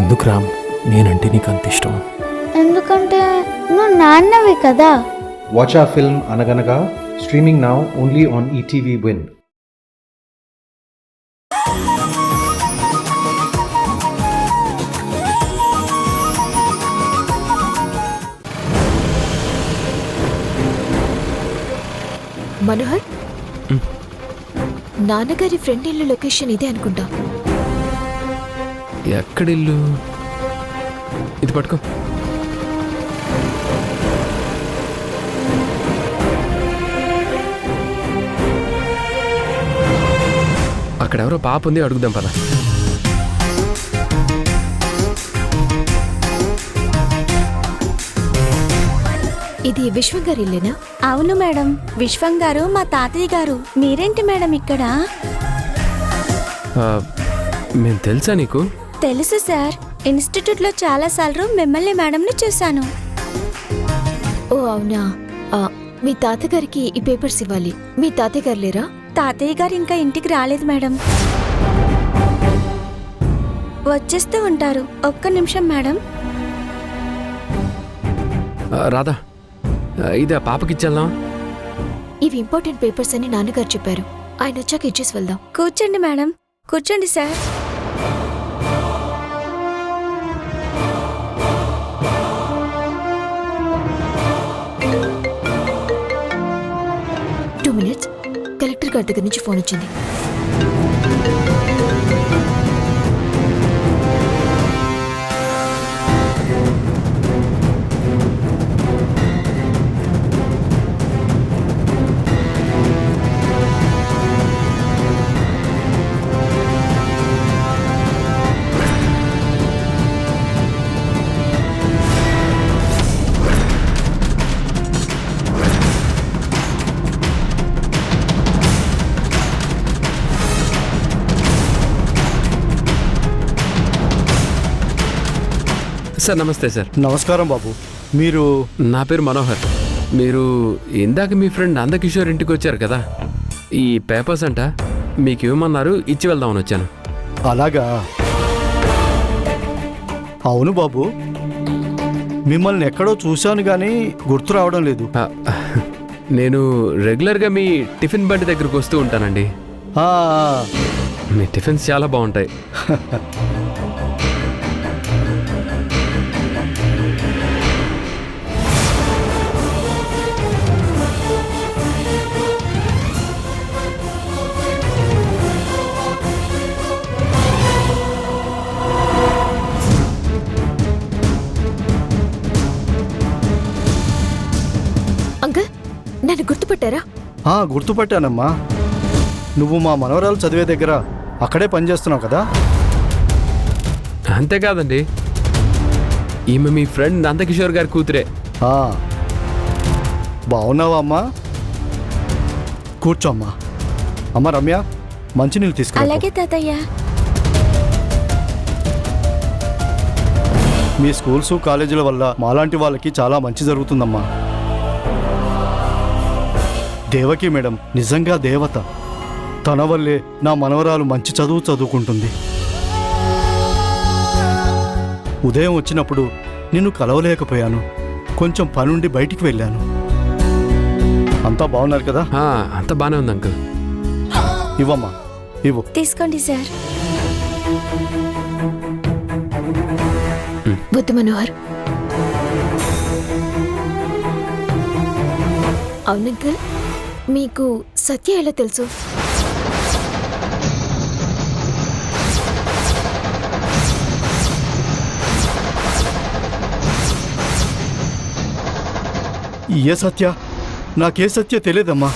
ఎందుకు రామ్ నేనంటే నీకు అంత ఇష్టం? ఎందుకంటే నువ్వు నాన్నవి కదా. Watch our film Anaganaga, streaming now only on ETV Win. Manohar, నాన్నగారి ఫ్రెండ్ ఇల్లు లొకేషన్ ఇదే అనుకుంటా. ఎక్కడిల్లు? ఇది పట్టుకో. అక్కడెవరో పాప ఉంది, అడుగుదాం పద. ఇది విశ్వం గారి ఇల్లేనా? అవును మేడం, విశ్వం గారు మా తాతయ్య గారు. మీరేంటి మేడం ఇక్కడ? మేము తెలుసా నీకు? తెలుసు సార్, ఇన్స్టిట్యూట్లో చాలా సార్లు మిమ్మల్ని మేడంని చూశాను. ఓ అవునా. మీ తాతగారికి ఈ పేపర్స్ ఇవ్వాలి. మీ తాతయ్య గారు లేరా? తాతయ్య గారు ఇంకా ఇంటికి రాలేదు మేడం, వచ్చేస్తూ ఉంటారు. ఒక్క నిమిషం మేడం. రాధా, ఇది ఆ పాపకి ఇచ్చేద్దాం. ఇవి ఇంపార్టెంట్ పేపర్స్ అని నాన్నగారు చెప్పారు. ఆయన వచ్చాక ఇచ్చేసి వెళ్దాం. కూర్చోండి మేడం, కూర్చోండి సార్. టూ మినిట్స్, కలెక్టర్ గారి దగ్గర నుంచి ఫోన్ వచ్చింది. సార్ నమస్తే సార్. నమస్కారం బాబు. మీరు? నా పేరు మనోహర్. మీరు ఇందాక మీ ఫ్రెండ్ నందకిషోర్ ఇంటికి వచ్చారు కదా, ఈ పేపర్స్ అంట మీకు ఇవ్వమన్నారు, ఇచ్చి వెళ్దామని వచ్చాను. అలాగా? అవును బాబు, మిమ్మల్ని ఎక్కడో చూశాను కానీ గుర్తు రావడం లేదు. నేను రెగ్యులర్గా మీ టిఫిన్ బండి దగ్గరకు వస్తూ ఉంటానండి. ఆ, మీ టిఫిన్స్ చాలా బాగుంటాయి. అంకుల్, నన్ను గుర్తుపట్టారా? గుర్తుపట్టానమ్మా. నువ్వు మా మనవరాలు చదివే దగ్గర అక్కడే పనిచేస్తున్నావు కదా? అంతేకాదండి, ఈమె మీ ఫ్రెండ్ నందకిషోర్ గారి కూతురే. బాగున్నావా అమ్మా? కూర్చోమ్మా. అమ్మ రమ్య, మంచినీళ్ళు తీసుకురా. అలాగే తాతయ్య. మీ స్కూల్స్ కాలేజీల వల్ల మాలాంటి వాళ్ళకి చాలా మంచి జరుగుతుందమ్మా. దేవకి మేడం నిజంగా దేవత. తన వల్లే నా మనవరాలు మంచి చదువు చదువుకుంటుంది. ఉదయం వచ్చినప్పుడు నిన్ను కలవలేకపోయాను, కొంచెం పనుండి బయటికి వెళ్ళాను. అంతా బాగున్నారు కదా? అంతా బాగానే ఉంది అంకుల్. ఇవ్వమ్మా, ఇవ్వు. తీసుకోండి సార్. వద్దు మనోహర్. అవును అంకుల్, మీకు సత్య ఎలా తెలుసు? ఏ సత్య? నాకే సత్య తెలియదమ్మా.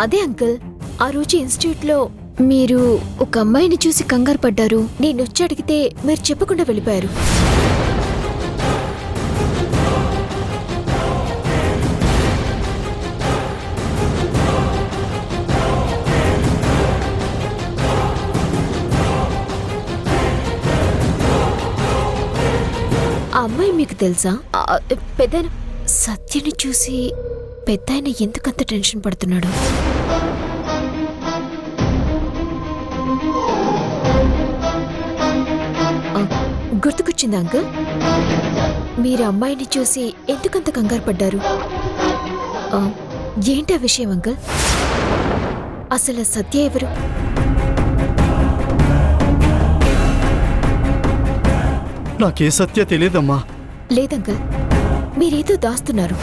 అదే అంకుల్, ఆ రోజు ఇన్స్టిట్యూట్లో మీరు ఒక అమ్మాయిని చూసి కంగారు పడ్డారు. నేను వచ్చి అడిగితే మీరు చెప్పకుండా వెళ్ళిపోయారు. ఆ అమ్మాయి మీకు తెలుసా? పెద్ద సత్యని చూసి పెద్దాయన ఎందుకంత టెన్షన్ పడుతున్నాడు? గుర్తుకొచ్చిందా అంకుల్? మీరు అమ్మాయిని చూసి ఎందుకంత కంగారు పడ్డారు? ఏంటా విషయం అంకుల్? అసలు సత్య ఎవరు? నాకే సత్య తెలియదమ్మా. లేదంకుల్, మీరేదో దాస్తున్నారు.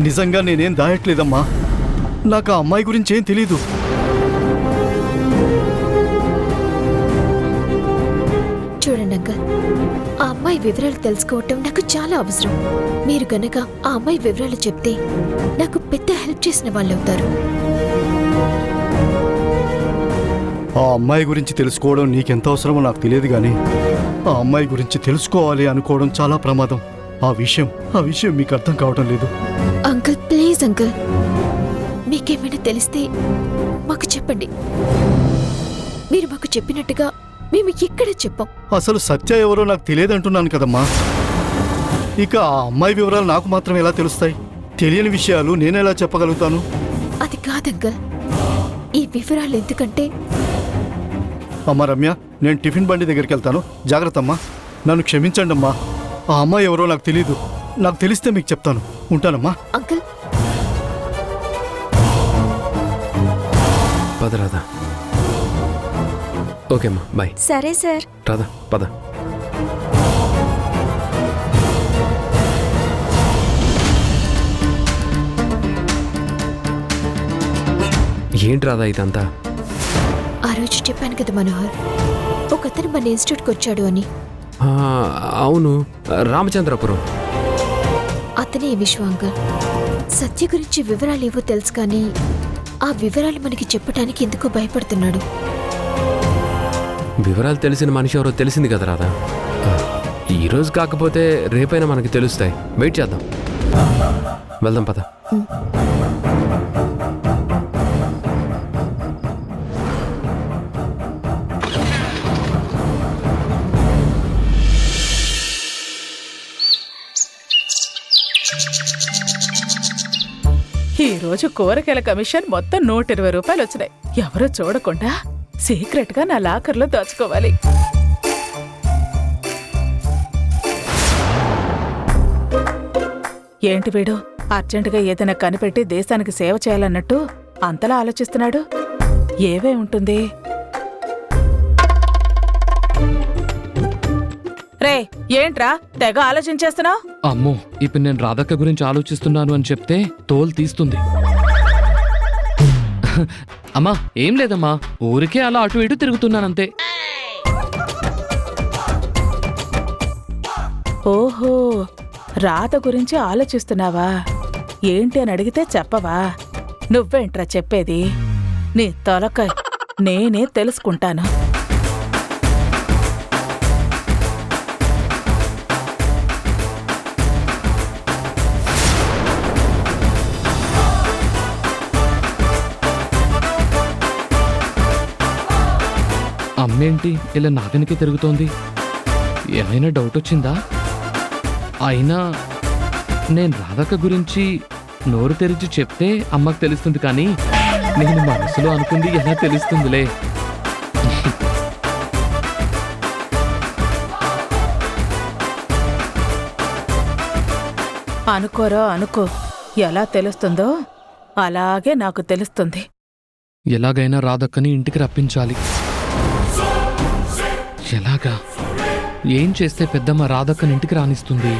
నిజంగా నేనేం దాయట్లేదమ్మా. నాకు ఆ అమ్మాయి గురించి ఏం తెలీదు. చూడండి అంకుల్, ఆ అమ్మాయి వివరాలు తెలుసుకోవటం నాకు చాలా అవసరం. మీరు గనక ఆ అమ్మాయి వివరాలు చెప్తే నాకు పెద్ద హెల్ప్ చేసిన వాళ్ళు అవుతారు. ఆ అమ్మాయి గురించి తెలుసుకోవడం నీకెంత అవసరమో నాకు తెలియదు కానీ ఆ అమ్మాయి గురించి తెలుసుకోవాలి అనుకోవడం చాలా ప్రమాదం. ఆ విషయం మీకు అర్థం కావడం లేదు. అంకుల్ ప్లీజ్ అంకుల్, మీకేమైనా తెలిస్తే మాకు చెప్పండి. మీరు మాకు చెప్పినట్టుగా మేము ఇక్కడ చెప్పాం. అసలు సత్య ఎవరో నాకు తెలియదంటున్నాను కదమ్మా. ఇక ఆ అమ్మాయి వివరాలు నాకు మాత్రం ఎలా తెలుస్తాయి? తెలియని విషయాలు నేనెలా చెప్పగలుగుతాను? అది కాదంకుల్, ఈ వివరాలు ఎందుకంటే అమ్మా రమ్య, నేను టిఫిన్ బండి దగ్గరికి వెళ్తాను. జాగ్రత్త అమ్మా. నన్ను క్షమించండి అమ్మా. ఆ అమ్మాయి ఎవరో నాకు తెలీదు. నాకు తెలిస్తే మీకు చెప్తాను. ఉంటానమ్మా. అంకుల్. పద రాధా. ఓకే అమ్మా, బాయ్. సరే సార్. రాధా పద. ఏంటి రాధా ఇదంతా? ఆ రోజు చెప్పాను కదా మనోహర్, ఒకతను మన ఇన్స్టిట్యూట్కి వచ్చాడు అని. అవును, రామచంద్రపురం. అతనే ఈ విశ్వ అంకుల్. సత్య గురించి వివరాలు ఏవో తెలుసు కానీ ఆ వివరాలు మనకి చెప్పడానికి ఎందుకో భయపడుతున్నాడు. వివరాలు తెలిసిన మనిషి ఎవరో తెలిసింది కదా రాధా. ఈరోజు కాకపోతే రేపైనా మనకి తెలుస్తాయి. వెయిట్ చేద్దాం. వెళ్దాం పద. ఈ రోజు కూరగాయల కమిషన్ మొత్తం 120 రూపాయలు వచ్చినాయి. ఎవరో చూడకుండా సీక్రెట్ గా నా లాకర్లో దాచుకోవాలి. ఏంటి వీడు అర్జెంటుగా ఏదైనా కనిపెట్టి దేశానికి సేవ చేయాలన్నట్టు అంతలా ఆలోచిస్తున్నాడు? ఏవే ఉంటుంది? రే ఏంట్రా తెగ ఆలోచించేస్తున్నావు? అమ్మో, ఇప్పుడు నేను రాధక్క గురించి ఆలోచిస్తున్నాను అని చెప్తే తోలు తీస్తుంది. అమ్మా ఏం లేదమ్మా, ఊరికే అలా అటు ఇటు తిరుగుతున్నానంతే. ఓహో, రాత గురించి ఆలోచిస్తున్నావా? ఏంటి అని అడిగితే చెప్పవా? నువ్వేంట్రా చెప్పేది? నీ తలకాయ నేనే తెలుసుకుంటాను. అమ్మేంటి ఇలా నా వెనకే తిరుగుతోంది? ఏమైనా డౌట్ వచ్చిందా? అయినా నేను రాధక్క గురించి నోరు తెరిచి చెప్తే అమ్మకు తెలుస్తుంది, కానీ నేను మనసులో అనుకుంది ఎలా తెలుస్తుందిలే. అనుకోరా అనుకో, ఎలా తెలుస్తుందో అలాగే నాకు తెలుస్తుంది. ఎలాగైనా రాధక్కని ఇంటికి రప్పించాలి. ఎలాగా? ఏం చేస్తే పెద్దమ్మ రాధక్కని ఇంటికి రానిస్తుంది?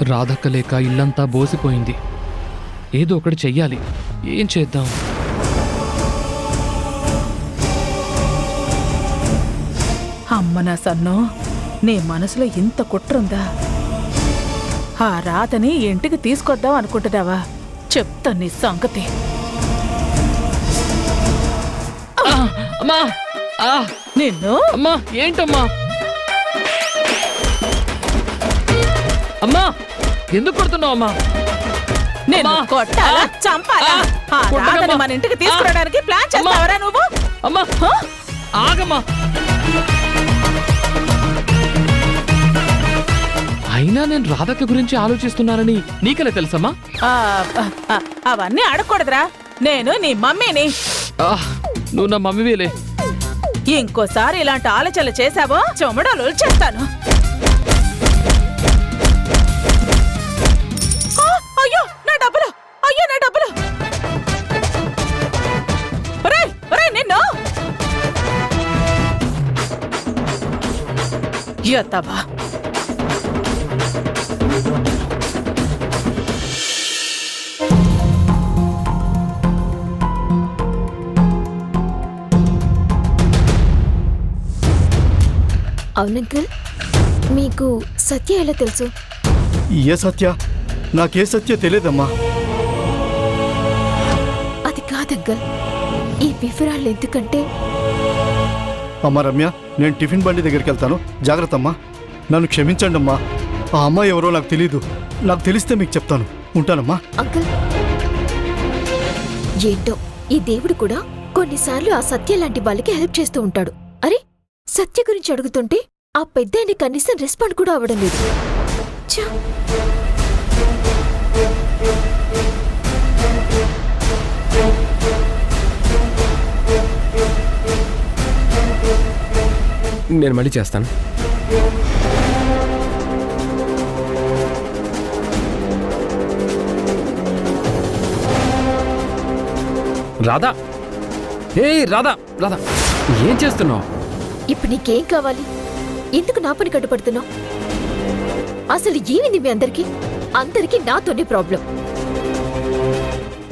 రాధక్క లేక ఇల్లంతా బోసిపోయింది. ఏదో ఒకటి చెయ్యాలి. ఏం చేద్దాం? అమ్మ నా సన్ను, నీ మనసులో ఇంత కుట్రుందా? ఆ రాతని ఇంటికి తీసుకొద్దాం అనుకుంటున్నావా? చెప్తా నీ సంగతి. అమ్మా! నిన్ను అమ్మా ఏంటమ్మా? అమ్మా ఎందుకు కొడుతున్నావు అమ్మా? నేను కొట్టాలా చంపాలా? ఆ రాతని మన ఇంటికి తీసుకురావడానికి ప్లాన్ చేస్తావరా నువ్వు? అమ్మా ఆగమ్మా! అయినా నేను రాధక్క గురించి ఆలోచిస్తున్నానని నీకెలా తెలుసమ్మా? అవన్నీ అడగకూడదురా. నేను నీ మమ్మీని. నువ్వు నా మమ్మీవేలే. ఇంకోసారి ఇలాంటి ఆలోచనలు చేశావో చెమడలు చేస్తాను. అయ్యో నా డబ్బులు, అయ్యో నా డబ్బులు. ఒరేయ్, ఒరేయ్ నిన్ను ఎత్తవా. అవునంకల్, మీకు సత్య ఎలా తెలుసు? ఏ సత్య? నాకే సత్య తెలియదమ్మా. అది కాదంకల్, ఈ వివరాలు ఎందుకంటే అమ్మా రమ్య, నేను టిఫిన్ బండి దగ్గరికి వెళ్తాను. జాగ్రత్త అమ్మా. నన్ను క్షమించండి అమ్మా. ఆ అమ్మాయి ఎవరో నాకు తెలీదు. నాకు తెలిస్తే మీకు చెప్తాను. ఉంటానమ్మా. అంకుల్, ఏంటో ఈ దేవుడు కూడా కొన్నిసార్లు ఆ సత్య లాంటి వాళ్ళకి హెల్ప్ చేస్తూ ఉంటాడు. అరే, సత్య గురించి అడుగుతుంటే ఆ పెద్దాయన కనీసం రెస్పాండ్ కూడా అవ్వడం లేదు. ఛ! నేను మళ్ళీ చేస్తాను. రాధా, రాధా, రాధా, ఏం చేస్తున్నావు? ఇప్పుడు నీకేం కావాలి? ఎందుకు నా పని కట్టుపడుతున్నావు? అసలు ఏమింది మీ అందరికీ? అందరికీ నాతోనే ప్రాబ్లం.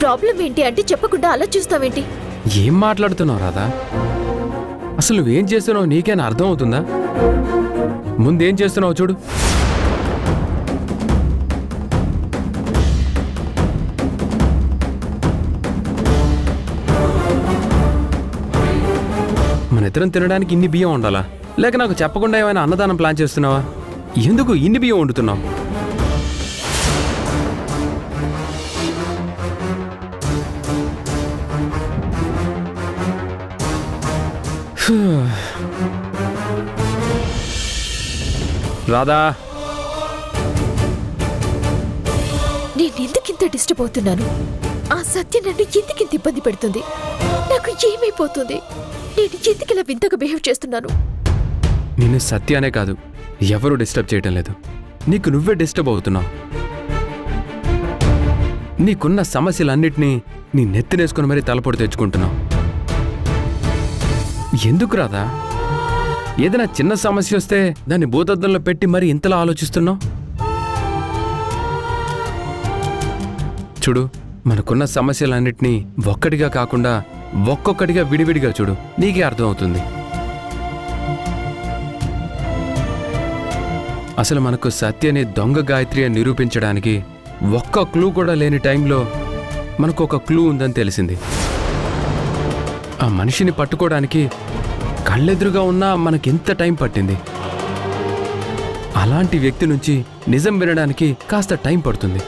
ప్రాబ్లం ఏంటి అంటే చెప్పకుండా అలా చూస్తావేంటి? ఏం మాట్లాడుతున్నావు రాధా? అసలు నువ్వేం చేస్తున్నావు నీకేనా అర్థం అవుతుందా? ముందేం చేస్తున్నావు చూడు. మన ఇద్దరం తినడానికి ఇన్ని బియ్యం ఉండాలా? లేక నాకు చెప్పకుండా ఏమైనా అన్నదానం ప్లాన్ చేస్తున్నావా? ఎందుకు ఇన్ని బియ్యం వండుతున్నావు? రాధా, నేనెందుకింత డిస్టర్బ్ అవుతున్నాను? ఆ సత్య నన్ను ఎందుకింత ఇబ్బంది పెడుతుంది? నాకు ఏమైపోతుంది? నేను ఎందుకు ఇలా వింతగా బిహేవ్ చేస్తున్నాను? నిన్ను సత్యానే కాదు, ఎవరూ డిస్టర్బ్ చేయటం లేదు. నీకు నువ్వే డిస్టర్బ్ అవుతున్నావు. నీకున్న సమస్యలన్నిటినీ నీ నెత్తినేసుకుని మరీ తలపొడి తెచ్చుకుంటున్నావు. ఎందుకు రాదా? ఏదైనా చిన్న సమస్య వస్తే దాన్ని భూతద్దంలో పెట్టి మరీ ఇంతలా ఆలోచిస్తున్నావు. చూడు, మనకున్న సమస్యలన్నిటినీ ఒక్కటిగా కాకుండా ఒక్కొక్కటిగా విడివిడిగా చూడు, నీకే అర్థమవుతుంది. అసలు మనకు సత్యని దొంగ గాయత్రి అని నిరూపించడానికి ఒక్క క్లూ కూడా లేని టైంలో మనకు ఒక క్లూ ఉందని తెలిసింది. ఆ మనిషిని పట్టుకోవడానికి కళ్ళెదురుగా ఉన్నా మనకెంత టైం పట్టింది. అలాంటి వ్యక్తి నుంచి నిజం వినడానికి కాస్త టైం పడుతుంది.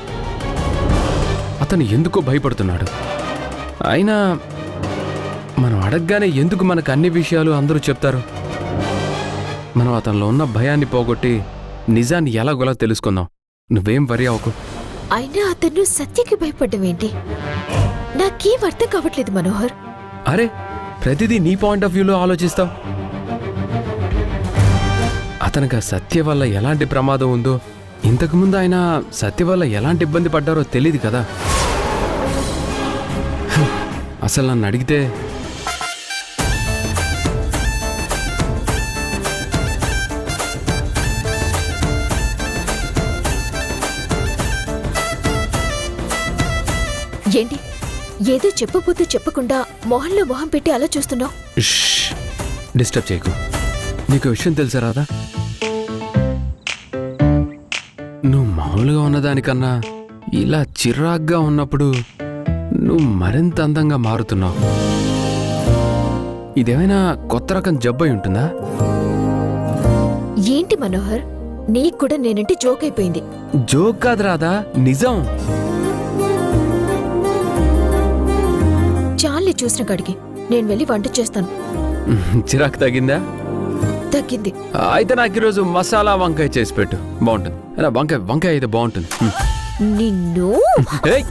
అతను ఎందుకో భయపడుతున్నాడు. అయినా మనం అడగగానే ఎందుకు మనకు అన్ని విషయాలు అందరూ చెప్తారు? మనం అతనిలో ఉన్న భయాన్ని పోగొట్టి నిజాన్ని ఎలాగోలా తెలుసుకుందాం. నువ్వేం వరి అవ్వకు. అయినా అతను సత్యకి భయపడ్డం ఏంటి? నాకేం అర్థం కావట్లేదు మనోహర్. అరే, ప్రతిదీ నీ పాయింట్ ఆఫ్ వ్యూలో ఆలోచిస్తావు. అతనికి ఆ సత్య వల్ల ఎలాంటి ప్రమాదం ఉందో, ఇంతకుముందు ఆయన సత్య వల్ల ఎలాంటి ఇబ్బంది పడ్డారో తెలియదు కదా. అసలు నన్ను అడిగితే ఏంటి ఏదో చెప్పబోతూ చెప్పకుండా మొహంలో మొహం పెట్టి అలా చూస్తున్నావు? డిస్టర్బ్ చేయకు. నీకు విషయం తెలుసా రాదా? నువ్వు మామూలుగా ఉన్నదానికన్నా ఇలా చిరాగ్గా ఉన్నప్పుడు నువ్వు మరింత అందంగా మారుతున్నావు. ఇదేమైనా కొత్త రకం జబ్బై ఉంటుందా? ఏంటి మనోహర్, నీకు కూడా నేనంటే జోక్ అయిపోయింది. జోక్ కాదు రాదా, నిజం. చాలే చూసిన కాడికి, నేను వెళ్ళి వంట చేస్తాను. చిరాకు తగ్గిందా? తగ్గింది. అయితే నాకు ఈరోజు మసాలా వంకాయ చేసి పెట్టు, బాగుంటుంది. వంకాయ అయితే బాగుంటుంది. నిన్ను ఏయ్!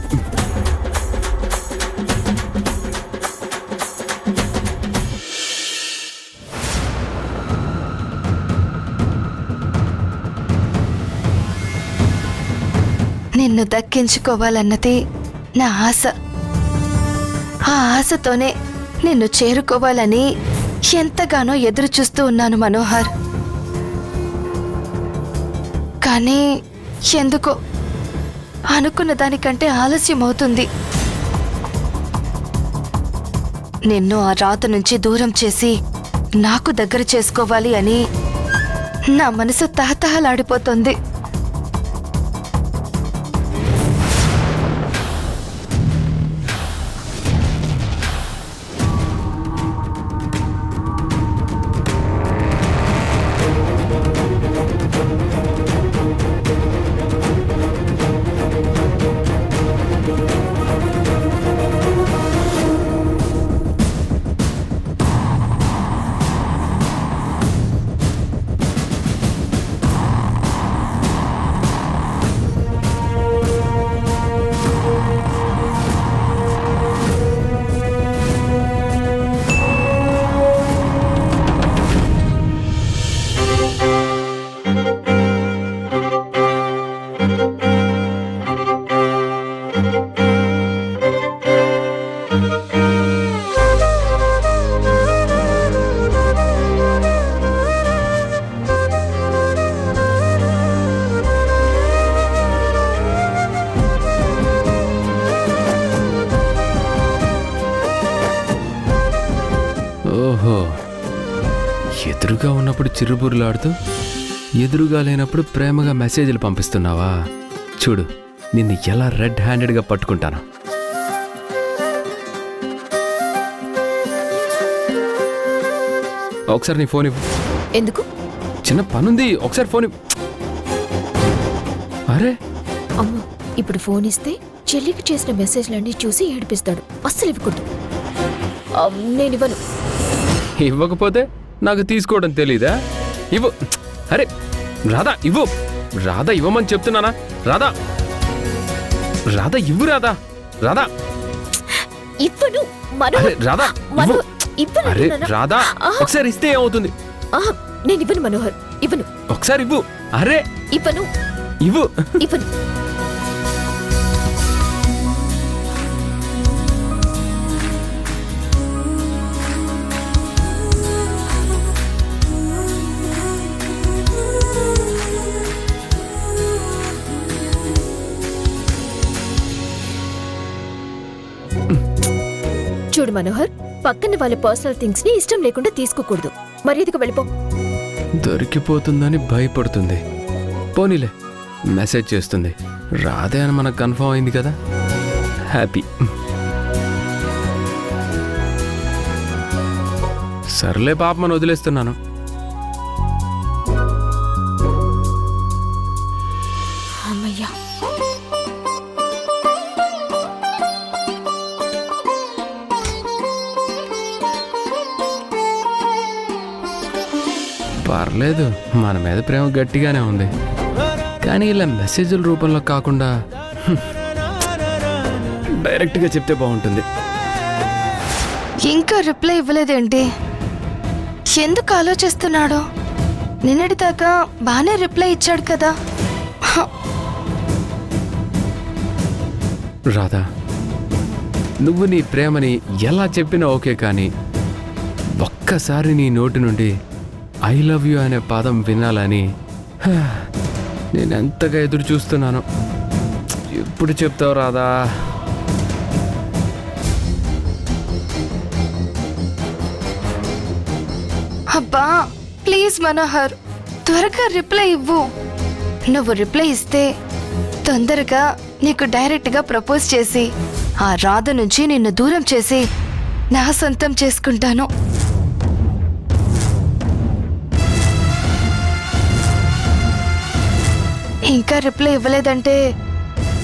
నిన్ను దక్కించుకోవాలన్నది నా ఆశ. ఆ ఆశతోనే నిన్ను చేరుకోవాలని ఎంతగానో ఎదురు చూస్తూ ఉన్నాను మనోహర్. కానీ ఎందుకో అనుకున్న దానికంటే ఆలస్యం అవుతుంది. నిన్ను ఆ రాత నుంచి దూరం చేసి నాకు దగ్గర చేసుకోవాలి అని నా మనసు తహతహలాడిపోతుంది. ఓహో, ఎదురుగా ఉన్నప్పుడు చిరుబురులాడుతూ ఎదురుగా లేనప్పుడు ప్రేమగా మెసేజ్లు పంపిస్తున్నావా? చూడు, నిన్ను ఎలా రెడ్ హ్యాండెడ్గా పట్టుకుంటాను. ఒకసారి నీ ఫోన్ ఇవ్వు. ఎందుకు? చిన్న పనుంది, ఒకసారి ఫోన్ ఇవ్వు. అరే అమ్మో, ఇప్పుడు ఫోన్ ఇస్తే చెల్లికి చేసిన మెసేజ్లన్నీ చూసి ఏడిపిస్తాడు. అస్సలు ఇవ్వకూడదు. నేను ఇవ్వను. ఇవ్వకపోతే నాకు తీసుకోవడం తెలీదా? ఇవ్వు. అరే రాధా, ఇవ్వు. రాధా, ఇవ్వమని చెప్తున్నానా? రాధా, రాధా ఇవ్వు. రాధా, రాధా ఇవ్వను. అరే రాధా, ఇవ్వు. ఇవ్వను. అరే రాధా, ఒకసారి ఇస్తే ఏమవుతుంది? నేను ఇవ్వను మనోహర్, ఇవ్వను. ఒకసారి ఇవ్వు. అరే ఇవ్వను. ఇవ్వు. ఇవ్వను. చూడు మనోహర్, పక్కన వాళ్ళ పర్సనల్ థింగ్స్ ని ఇష్టం లేకుండా తీసుకోకూడదు. మర్యాదగా వెళ్ళిపో. దొరికిపోతుందని భయపడుతుంది. పోనీలే, మెసేజ్ చేస్తుంది. రాధే అని మనకు కన్ఫర్మ్ అయింది కదా, హ్యాపీ. సర్లే పాపమని వదిలేస్తున్నాను. అమ్మయ్యా. పర్లేదు, మన మీద ప్రేమ గట్టిగానే ఉంది. కానీ ఇలా మెసేజ్ల రూపంలో కాకుండా డైరెక్ట్గా చెప్తే బాగుంటుంది. ఇంకా రిప్లై ఇవ్వలేదేంటి? ఎందుకు ఆలోచిస్తున్నాడు? నిన్నటిదాకా బాగానే రిప్లై ఇచ్చాడు కదా. రాధా, నువ్వు నీ ప్రేమని ఎలా చెప్పినా ఓకే, కానీ ఒక్కసారి నీ నోటి నుండి ఐ లవ్ యూ అనే పదం వినాలని నేను ఎంతగా ఎదురు చూస్తున్నాను. ఎప్పుడు చెప్తావు రాధా? అబ్బా ప్లీజ్ మనోహర్, త్వరగా రిప్లై ఇవ్వు. నువ్వు రిప్లై ఇస్తే తొందరగా నీకు డైరెక్ట్గా ప్రపోజ్ చేసి ఆ రాధ నుంచి నిన్ను దూరం చేసి నా సొంతం చేసుకుంటాను. ఇంకా రిప్లై ఇవ్వలేదంటే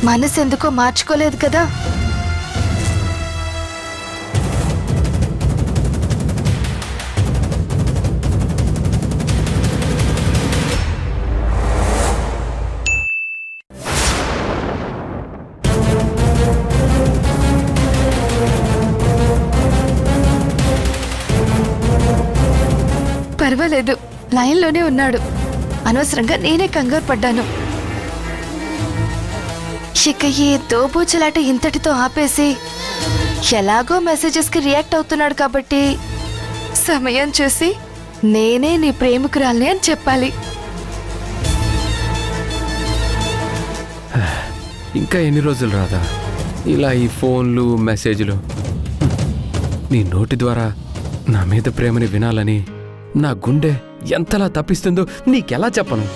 మనసు ఎందుకో మార్చుకోలేదు కదా. పర్వాలేదు, లైన్లోనే ఉన్నాడు. అనవసరంగా నేనే కంగారు పడ్డాను. ఇక ఈ దోబూచలాట ఇంతటితో ఆపేసి ఎలాగో మెసేజెస్కి రియాక్ట్ అవుతున్నాడు కాబట్టి సమయం చూసి నేనే నీ ప్రేమికురాల్ని అని చెప్పాలి. ఇంకా ఎన్ని రోజులు రాదా ఇలా ఈ ఫోన్లు మెసేజ్లు? నీ నోటి ద్వారా నా మీద ప్రేమని వినాలని నా గుండె ఎంతలా తప్పిస్తుందో నీకెలా చెప్పను?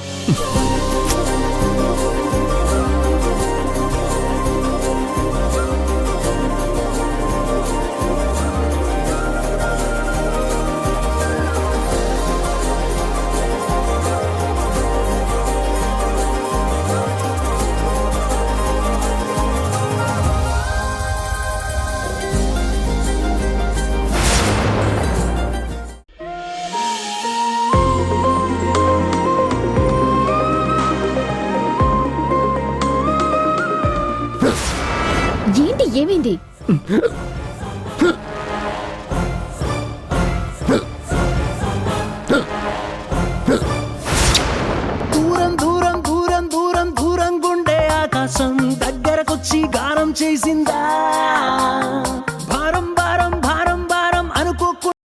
ఏంటి, ఏమైంది? దూరం దూరం దూరం దూరం దూరం గుండె ఆకాశం దగ్గరకొచ్చి గానం చేసింది.